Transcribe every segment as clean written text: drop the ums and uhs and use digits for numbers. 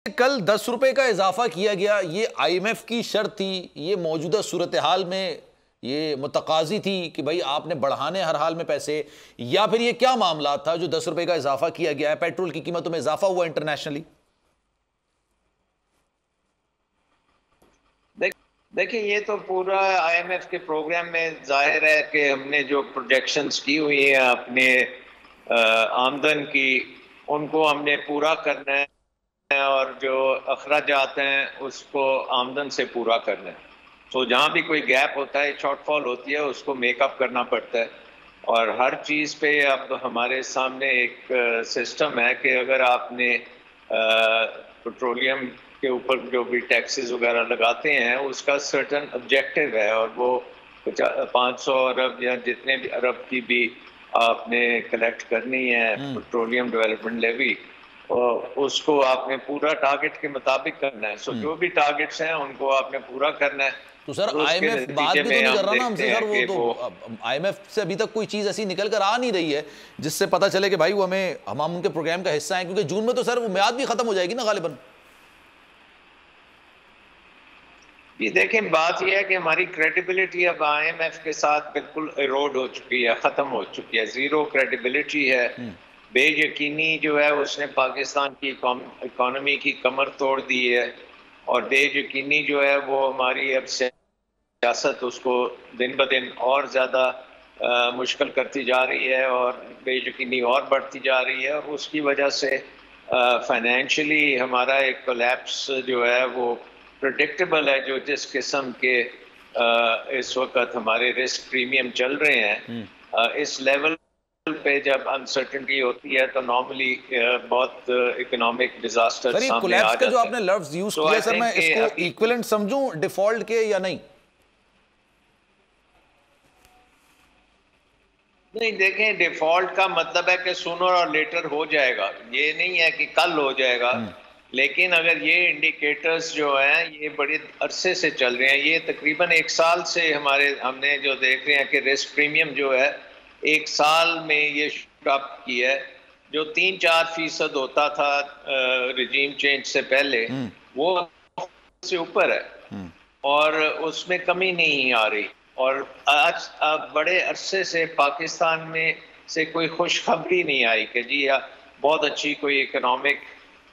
कल 10 रुपए का इजाफा किया गया, ये आईएमएफ की शर्त थी, ये मौजूदा सूरत हाल में ये मुतकाजी थी कि भाई आपने बढ़ाने हर हाल में पैसे, या फिर ये क्या मामला था जो 10 रुपए का इजाफा किया गया है? पेट्रोल की कीमतों में इजाफा हुआ इंटरनेशनली? देखिए, ये तो पूरा आईएमएफ के प्रोग्राम में जाहिर है कि हमने जो प्रोजेक्शंस की हुई है अपने आमदन की, उनको हमने पूरा करना है और जो अखराजात हैं उसको आमदन से पूरा करना है। तो जहाँ भी कोई गैप होता है, शॉर्टफॉल होती है, उसको मेकअप करना पड़ता है। और हर चीज़ पे अब हमारे सामने एक सिस्टम है कि अगर आपने पेट्रोलियम के ऊपर जो भी टैक्सेस वगैरह लगाते हैं उसका सर्टन ऑब्जेक्टिव है, और वो 500 अरब या जितने भी अरब की भी आपने कलेक्ट करनी है पेट्रोलियम डेवलपमेंट लेवी, और उसको आपने पूरा टारगेट के मुताबिक करना है। सो जो भी टारगेट्स हैं उनको आपने पूरा करना है। तो सर आईएमएफ बात भी तो नहीं कर रहा ना हमसे सर, वो तो आईएमएफ से अभी तक कोई चीज ऐसी निकल कर आ नहीं रही है जिससे पता चले कि भाई वो हम उनके प्रोग्राम का हिस्सा है, क्योंकि जून में तो सर वो म्याद भी खत्म हो जाएगी ना गालिबन। ये देखें, बात यह है कि हमारी क्रेडिबिलिटी अब आईएमएफ के साथ बिल्कुल इरोड हो चुकी है, खत्म हो चुकी है, जीरो क्रेडिबिलिटी है। बेयकीनी जो है उसने पाकिस्तान की इकोनॉमी की कमर तोड़ दी है, और बेयकीनी जो है वो हमारी अब सियासत उसको दिन ब दिन और ज़्यादा मुश्किल करती जा रही है, और बेयकीनी और बढ़ती जा रही है, और उसकी वजह से फाइनेंशियली हमारा एक कोलैप्स जो है वो प्रेडिक्टेबल है। जो जिस किस्म के इस वक्त हमारे रिस्क प्रीमियम चल रहे हैं, इस लेवल पे जब अनसर्टेनिटी होती है तो नॉर्मली बहुत इकोनॉमिक डिजास्टर सामने आ जाता है। जो आपने लफ्ज यूज किया सर, मैं इसको इक्विवेलेंट समझूं डिफॉल्ट के या नहीं? नहीं, देखें, डिफॉल्ट का मतलब है कि सूनर और लेटर हो जाएगा, ये नहीं है कि कल हो जाएगा। लेकिन अगर ये इंडिकेटर्स जो हैं ये बड़े अरसे से चल रहे हैं, ये तकरीबन 1 साल से हमने जो देख रहे हैं कि रिस्क प्रीमियम जो है 1 साल में ये शूट अप किया है। जो 3-4% होता था रिजीम चेंज से पहले, वो से ऊपर है और उसमें कमी नहीं आ रही। और आज अब बड़े अरसे से पाकिस्तान में से कोई खुशखबरी नहीं आई कि जी बहुत अच्छी कोई इकोनॉमिक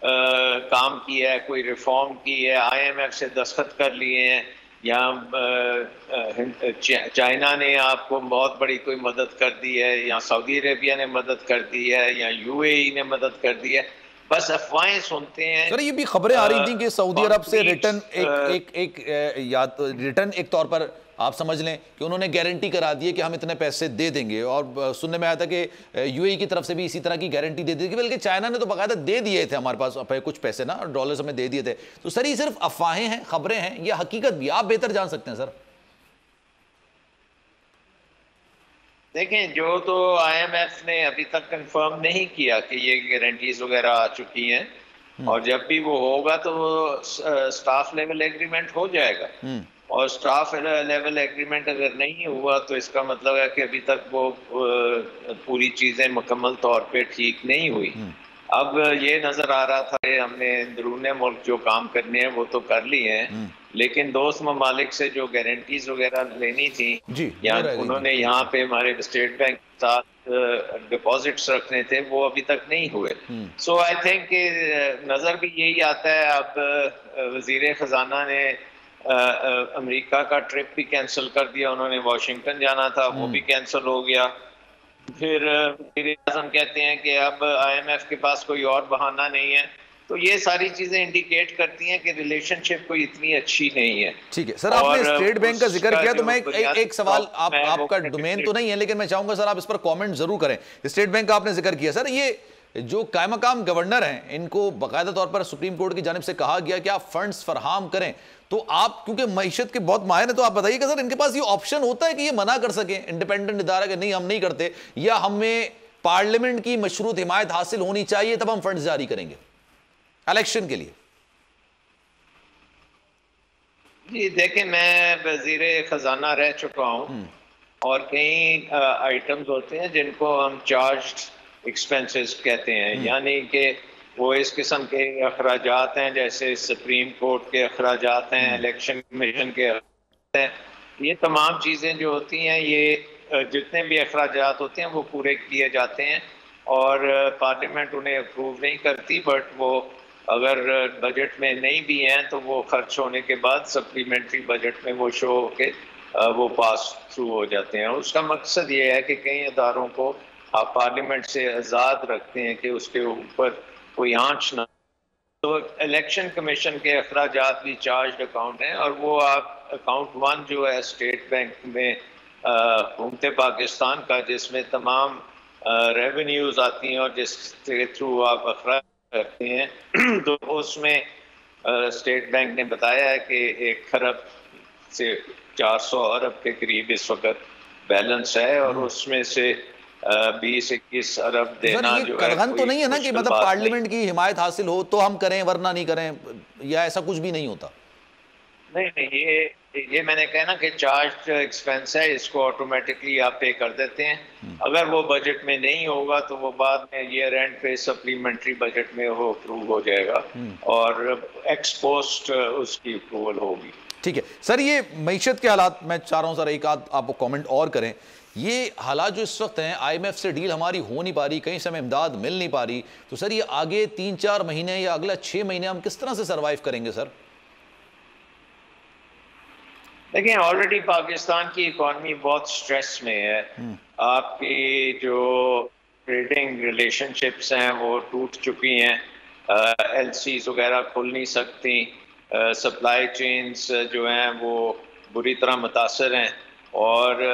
काम किया है, कोई रिफॉर्म की है, आईएमएफ से दस्तखत कर लिए हैं, या चाइना ने आपको बहुत बड़ी कोई मदद कर दी है, या सऊदी अरेबिया ने मदद कर दी है, या यूएई ने मदद कर दी है। बस अफवाहें सुनते हैं। सर ये भी खबरें आ रही थी कि सऊदी अरब से रिटर्न रिटर्न एक तौर पर आप समझ लें कि उन्होंने गारंटी करा दी है कि हम इतने पैसे दे देंगे, और सुनने में आया था कि यूएई की तरफ से भी इसी तरह की गारंटी दे दी थी, बल्कि चाइना ने तो बाकायदा दे दिए थे हमारे पास कुछ पैसे ना, डॉलर्स हमें दे दिए थे। तो सर ये सिर्फ अफवाहें हैं, खबरें हैं, ये हकीकत भी आप बेहतर जान सकते हैं सर। देखें, जो तो आईएमएफ ने अभी तक कंफर्म नहीं किया कि ये गारंटीज वगैरह आ चुकी हैं, और जब भी वो होगा तो स्टाफ लेवल एग्रीमेंट हो जाएगा। और स्टाफ लेवल एग्रीमेंट अगर नहीं हुआ तो इसका मतलब है कि अभी तक वो पूरी चीजें मुकम्मल तौर पे ठीक नहीं हुई। अब ये नजर आ रहा था कि हमने अंदरूने मुल्क जो काम करने हैं वो तो कर लिए हैं, लेकिन दोस्त ममालिक से जो गारंटीज वगैरह लेनी थी, या उन्होंने यहाँ पे हमारे स्टेट बैंक के साथ डिपॉजिट्स रखने थे, वो अभी तक नहीं हुए। सो आई थिंक नजर भी यही आता है। अब वजीर खजाना ने अमेरिका का ट्रिप भी कैंसिल कर दिया, उन्होंने वाशिंगटन जाना था, वो भी कैंसिल हो गया। फिर वज़ीर-ए-आज़म कहते हैं कि अब आईएमएफ के पास कोई और बहाना नहीं है। तो ये सारी चीजें इंडिकेट करती हैं कि रिलेशनशिप कोई इतनी अच्छी नहीं है। ठीक है सर, आपने स्टेट बैंक का जिक्र किया तो मैं एक सवाल, आपका डोमेन तो नहीं है लेकिन मैं चाहूंगा सर आप इस पर कमेंट जरूर करें। स्टेट बैंक का आपने जिक्र किया सर, ये जो कायम मकाम गवर्नर हैं इनको बाकायदा तौर पर सुप्रीम कोर्ट की जानिब से कहा गया कि आप फंड्स फराहम करें, तो आप क्योंकि मईशत के बहुत माहिर हैं तो आप बताइएगा सर, इनके पास ये ऑप्शन होता है कि ये मना कर सकें इंडिपेंडेंट इदारा के नहीं हम नहीं करते, या हमें पार्लियामेंट की मशरूत हिमायत हासिल होनी चाहिए तब हम फंड्स जारी करेंगे इलेक्शन के लिए? जी देखें, मैं वजीर खजाना रह चुका हूं, और कई आइटम्स होते हैं जिनको हम चार्ज्ड एक्सपेंसेस कहते हैं, यानी कि वो इस किस्म के अखराजात हैं, जैसे सुप्रीम कोर्ट के अखराजात हैं, इलेक्शन कमीशन के अखराजात हैं, ये तमाम चीज़ें जो होती हैं, ये जितने भी अखराजात होते हैं वो पूरे किए जाते हैं और पार्लियामेंट उन्हें अप्रूव नहीं करती, बट वो अगर बजट में नहीं भी हैं तो वो खर्च होने के बाद सप्लीमेंट्री बजट में वो शो होके वो पास थ्रू हो जाते हैं। उसका मकसद ये है कि कई अदारों को आप पार्लियामेंट से आज़ाद रखते हैं कि उसके ऊपर कोई आंच ना। तो इलेक्शन कमीशन के अखराजात भी चार्ज अकाउंट हैं और वो आप अकाउंट 1 जो है स्टेट बैंक में हुकूमत पाकिस्तान का, जिसमें तमाम रेवेन्यूज़ आती हैं और जिसके थ्रू आप अखराज करते हैं, तो उसमें स्टेट बैंक ने बताया है कि 1 खरब से 400 अरब के करीब इस वक्त बैलेंस है और उसमें से 20-21 अरब देना जो है तो नहीं है ना कि मतलब पार्लियामेंट की हिमायत हासिल हो तो हम करें वरना नहीं करें, या ऐसा कुछ भी नहीं होता? नहीं, ये मैंने कहा ना कि चार्ज एक्सपेंस है, इसको ऑटोमेटिकली आप पे कर देते हैं। अगर वो बजट में नहीं होगा तो वो बाद में ईयर एंड पे सप्लीमेंट्री बजट में वो अप्रूव हो जाएगा और एक्स पोस्ट उसकी अप्रूवल होगी। ठीक है सर, ये मईशत के हालात मैं चाह रहा हूँ सर एक आध आप कमेंट और करें। ये हालात जो इस वक्त हैं, IMF से डील हमारी हो नहीं पा रही, कहीं से हमें इमदाद मिल नहीं पा रही, तो सर ये आगे 3-4 महीने या अगला 6 महीने हम किस तरह से सर्वाइव करेंगे सर? देखिए, ऑलरेडी पाकिस्तान की इकॉनमी बहुत स्ट्रेस में है। आपकी जो ट्रेडिंग रिलेशनशिप्स हैं वो टूट चुकी हैं, LCs वगैरह खुल नहीं सकती, सप्लाई चेन्स जो हैं वो बुरी तरह मुतासर हैं और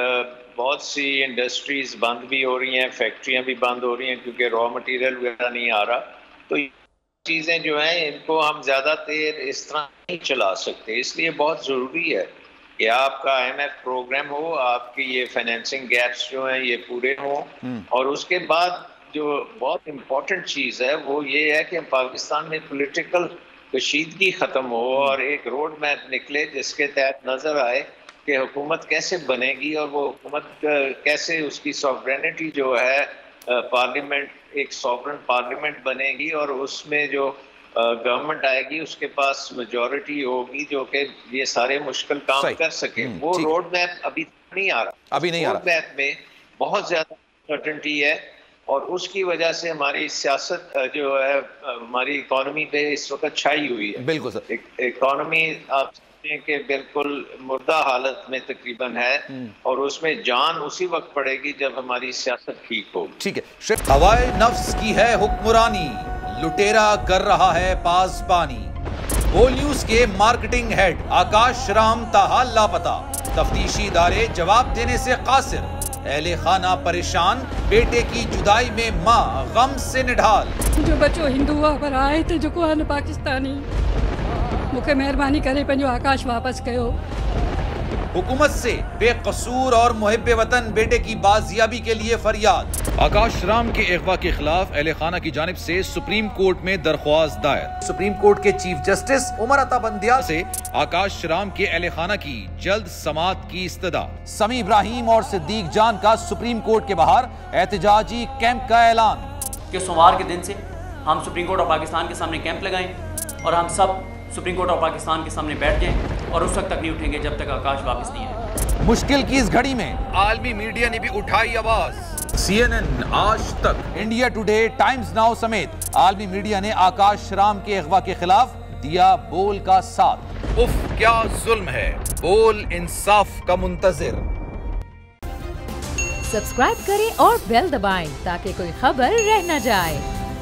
बहुत सी इंडस्ट्रीज बंद भी हो रही हैं, फैक्ट्रियां भी बंद हो रही हैं क्योंकि रॉ मटेरियल वगैरह नहीं आ रहा। तो चीज़ें जो हैं इनको हम ज़्यादा देर इस तरह नहीं चला सकते, इसलिए बहुत ज़रूरी है कि आपका IMF प्रोग्राम हो, आपकी ये फाइनेंसिंग गैप्स जो हैं ये पूरे हों और उसके बाद जो बहुत इम्पोर्टेंट चीज़ है वो ये है कि पाकिस्तान में पॉलिटिकल कशीदगी ख़त्म हो और एक रोड मैप निकले जिसके तहत नज़र आए कि हुकूमत कैसे बनेगी और वो हुकूमत कैसे उसकी सॉवरेनिटी जो है पार्लियामेंट एक सॉवरन पार्लियामेंट बनेगी और उसमें जो गवर्नमेंट आएगी उसके पास मेजॉरिटी होगी जो कि ये सारे मुश्किल काम कर सके। वो रोड मैप अभी नहीं आ रहा, रोड मैप में बहुत ज्यादा अनसर्टेनिटी है और उसकी वजह से हमारी सियासत जो है हमारी इकोनॉमी पे इस वक्त छाई हुई है। बिल्कुल सर, इकोनॉमी आप के बिल्कुल मुर्दा हालत में तकरीबन है और उसमें जान उसी वक्त पड़ेगी जब हमारी सियासत ठीक होगी। ठीक है, हवाए नफ्स की है हुक्मरानी, लुटेरा कर रहा है पासबानी। बोल न्यूज के मार्केटिंग हेड आकाश राम ताहाल लापता, तफ्तीशी इदारे जवाब देने से कासिर, अहले खाना परेशान, बेटे की जुदाई में माँ गम से निढाल। जो बच्चों हिंदू पर आए थे जो को पाकिस्तानी, मुझे मेहरबानी करे पंजो आकाश वापस कयो। हुकूमत से बेकसूर और मुहिब्बे वतन बेटे की बाजियाबी के लिए फरियाद। आकाश राम के अगवा के खिलाफ अहले खाना की जानिब से सुप्रीम कोर्ट में दरख्वास्त दायर। सुप्रीम कोर्ट के चीफ जस्टिस उमर अता बंदियाल से आकाश राम के अहले खाना की जल्द समाअत की इस्तदा। समी इब्राहिम और सिद्दीक जान का सुप्रीम कोर्ट के बाहर एहतजाजी कैंप का ऐलान कि सोमवार के दिन से हम सुप्रीम कोर्ट ऑफ पाकिस्तान के सामने कैंप लगाएं और हम सब सुप्रीम कोर्ट ऑफ पाकिस्तान के सामने बैठ जाएं और उस वक्त तक नहीं उठेंगे जब तक आकाश वापस नहीं आए। मुश्किल की इस घड़ी में आलमी मीडिया ने भी उठाई आवाज। CNN, आज तक, इंडिया टुडे, टाइम्स नाउ समेत आलमी मीडिया ने आकाश राम के अगवा के खिलाफ दिया बोल का साथ। उफ क्या जुल्म है, बोल इंसाफ का मुंतजिर। सब्सक्राइब करें और बेल दबाएं ताकि कोई खबर रह न जाए।